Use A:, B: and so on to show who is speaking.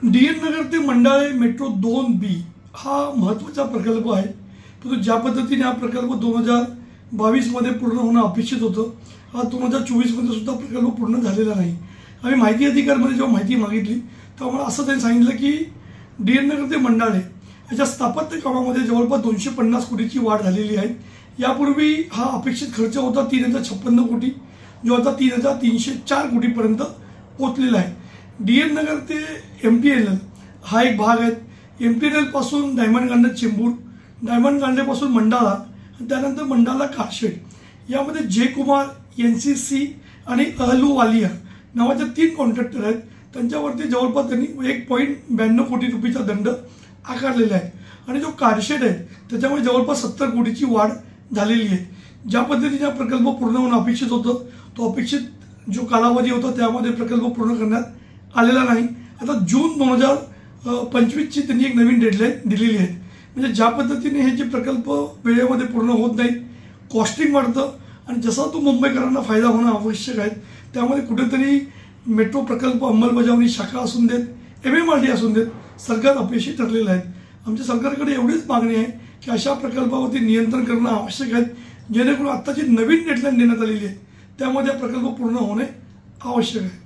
A: DN नगर ते मंडाळे metro 2B हा महत्त्वाचा प्रकल्प आहे, परंतु ज्या पद्धतीने हा प्रकल्प 2022 मध्ये पूर्ण होणं अपेक्षित होतं, हा 2024 मध्ये सुद्धा प्रकल्प पूर्ण झालेला नाही। आम्ही माहिती अधिकारमध्ये जेव्हा माहिती मागितली तेव्हा मला असं त्यांनी सांगितलं की DN नगर ते मंडाळे याच्या स्थापत्य कामामध्ये जवळपास 250 कोटीची वाढ झालेली आहे। यापूर्वी हा अपेक्षित खर्च होता 3056 कोटी, जो आता 3304 कोटीपर्यंत पोहोचलेला आहे। DN नगर ते MTNL हा एक भाग आहे। MTNL पासून डायमंड गार्डन चेंबूर, डायमंड गार्डनपासून मंडाळा, त्यानंतर मंडाळा कारशेड, यामध्ये जे कुमार, NCC आणि अहलुवालिया नावाचे 3 कॉन्ट्रॅक्टर आहेत। त्यांच्यावरती जवळपास त्यांनी 1.92 कोटी रुपयाचा दंड आकारलेला आहे आणि जो कारशेड आहे त्याच्यामुळे जवळपास 70 कोटीची वाढ झालेली आहे। ज्या पद्धतीने हा प्रकल्प पूर्ण होणं अपेक्षित होतं, तो अपेक्षित जो कालावधी होता त्यामध्ये प्रकल्प पूर्ण करण्यात आलेला नाही। आता जून 2025ची त्यांनी एक नवीन डेडलाईन दिलेली आहे। म्हणजे ज्या पद्धतीने हे जे प्रकल्प वेळेमध्ये पूर्ण होत नाहीत, कॉस्टिंग वाढतं आणि जसा तो मुंबईकरांना फायदा होणं आवश्यक आहे, त्यामध्ये कुठेतरी मेट्रो प्रकल्प अंमलबजावणी शाखा असून देत, MMRD असून देत, सरकार अपयशी ठरलेलं आहे। आमच्या सरकारकडे एवढीच मागणी आहे की अशा प्रकल्पावरती नियंत्रण करणं आवश्यक आहे, जेणेकरून आत्ताची नवीन डेडलाईन देण्यात आलेली आहे त्यामध्ये प्रकल्प पूर्ण होणे आवश्यक आहे।